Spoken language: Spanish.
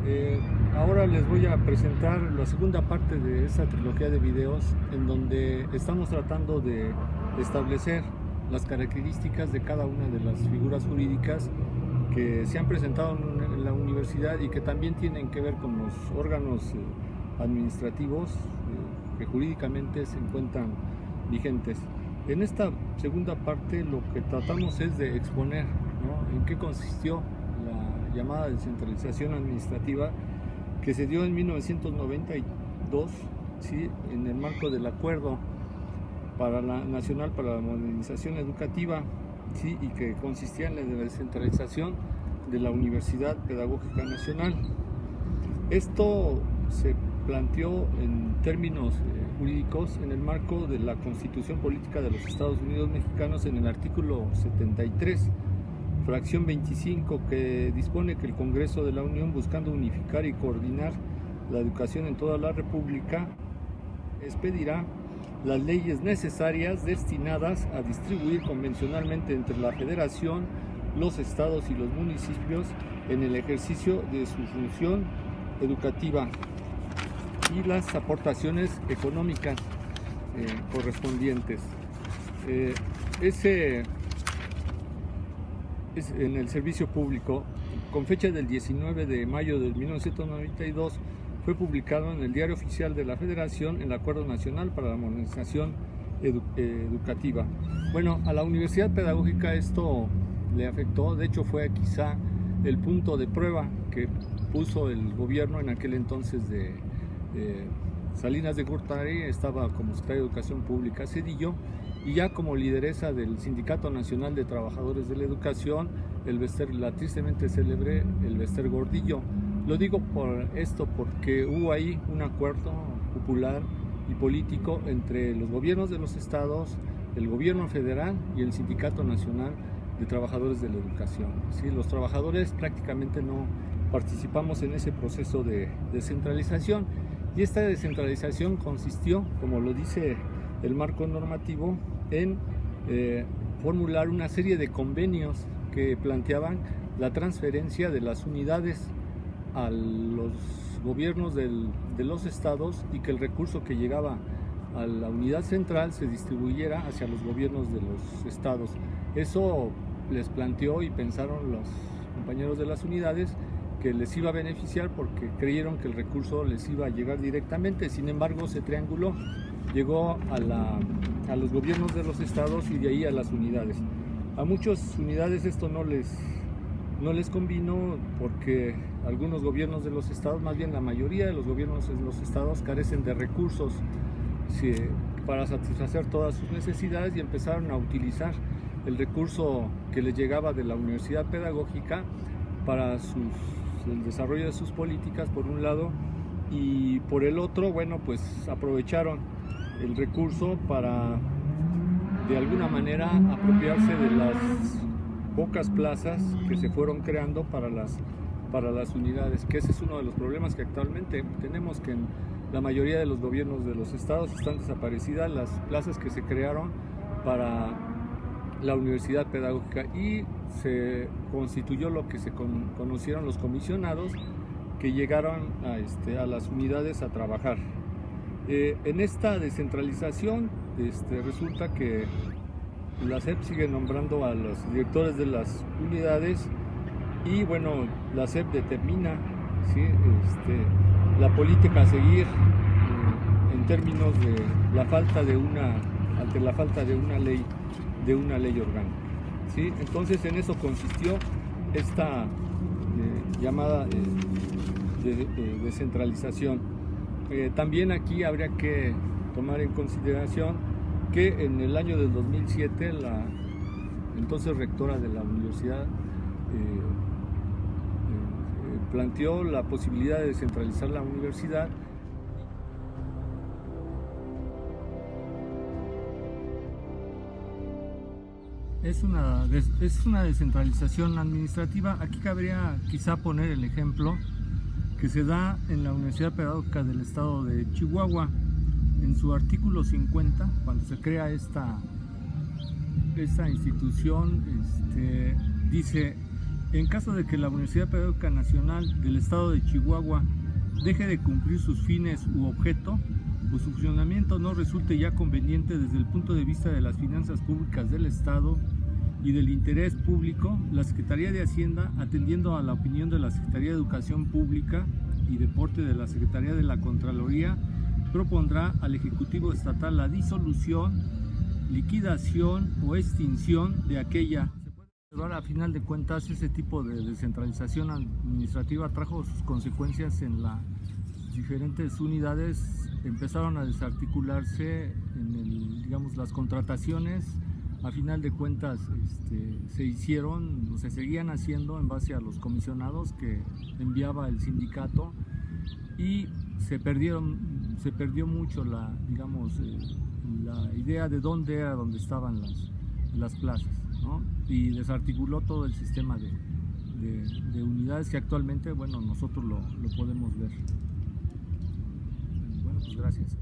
Eh, Ahora les voy a presentar la segunda parte de esta trilogía de videos en donde estamos tratando de establecer las características de cada una de las figuras jurídicas que se han presentado en la universidad y que también tienen que ver con los órganos administrativos que jurídicamente se encuentran vigentes. En esta segunda parte lo que tratamos es de exponer, ¿no?, en qué consistió la llamada descentralización administrativa que se dio en 1992, ¿sí?, en el marco del Acuerdo Nacional para la Modernización Educativa, ¿sí?, y que consistía en la descentralización de la Universidad Pedagógica Nacional. Esto se planteó en términos jurídicos en el marco de la Constitución Política de los Estados Unidos Mexicanos, en el artículo 73, fracción 25, que dispone que el Congreso de la Unión, buscando unificar y coordinar la educación en toda la República, expedirá las leyes necesarias destinadas a distribuir convencionalmente entre la Federación, los estados y los municipios en el ejercicio de su función educativa y las aportaciones económicas correspondientes. En el servicio público, con fecha del 19 de mayo de 1992, fue publicado en el Diario Oficial de la Federación el Acuerdo Nacional para la Modernización Educativa. Bueno, a la Universidad Pedagógica esto le afectó. De hecho fue quizá el punto de prueba que puso el gobierno en aquel entonces de Salinas de Gortari. Estaba como secretario de Educación Pública Zedillo, y ya como lideresa del Sindicato Nacional de Trabajadores de la Educación, la tristemente célebre Elbester Gordillo. Lo digo por esto porque hubo ahí un acuerdo popular y político entre los gobiernos de los estados, el gobierno federal y el Sindicato Nacional de Trabajadores de la Educación. ¿Sí? Los trabajadores prácticamente no participamos en ese proceso de descentralización, y esta descentralización consistió, como lo dice el marco normativo, en formular una serie de convenios que planteaban la transferencia de las unidades a los gobiernos de los estados, y que el recurso que llegaba a la unidad central se distribuyera hacia los gobiernos de los estados. Eso les planteó y pensaron los compañeros de las unidades que les iba a beneficiar, porque creyeron que el recurso les iba a llegar directamente. Sin embargo, se trianguló, llegó a los gobiernos de los estados y de ahí a las unidades. A muchas unidades esto no les convino, porque algunos gobiernos de los estados, más bien la mayoría de los gobiernos de los estados, carecen de recursos para satisfacer todas sus necesidades, y empezaron a utilizar el recurso que les llegaba de la Universidad Pedagógica para el desarrollo de sus políticas, por un lado, y por el otro, bueno, pues aprovecharon el recurso para de alguna manera apropiarse de las pocas plazas que se fueron creando para las unidades, que ese es uno de los problemas que actualmente tenemos, que en la mayoría de los gobiernos de los estados están desaparecidas las plazas que se crearon para la Universidad Pedagógica, y se constituyó lo que se conocieron los comisionados, que llegaron a las unidades a trabajar. En esta descentralización resulta que la SEP sigue nombrando a los directores de las unidades, y bueno, la SEP determina, ¿sí?, la política a seguir en términos de la falta de una ley orgánica, ¿sí? Entonces en eso consistió esta llamada descentralización. También aquí habría que tomar en consideración que en el año del 2007 la entonces rectora de la universidad planteó la posibilidad de descentralizar la universidad. Es una descentralización administrativa. Aquí cabría quizá poner el ejemplo que se da en la Universidad Pedagógica del Estado de Chihuahua. En su artículo 50, cuando se crea esta institución, dice En caso de que la Universidad Pedagógica Nacional del Estado de Chihuahua deje de cumplir sus fines u objeto, o su funcionamiento no resulte ya conveniente desde el punto de vista de las finanzas públicas del Estado y del interés público, la Secretaría de Hacienda, atendiendo a la opinión de la Secretaría de Educación Pública y Deporte de la Secretaría de la Contraloría, propondrá al Ejecutivo Estatal la disolución, liquidación o extinción de aquella. A final de cuentas, ese tipo de descentralización administrativa trajo sus consecuencias en las diferentes unidades. Empezaron a desarticularse las contrataciones. A final de cuentas se hicieron, se seguían haciendo en base a los comisionados que enviaba el sindicato, y se perdió mucho la idea de dónde estaban las plazas, ¿no? Y desarticuló todo el sistema de unidades que actualmente, bueno, nosotros lo podemos ver. Bueno, pues gracias.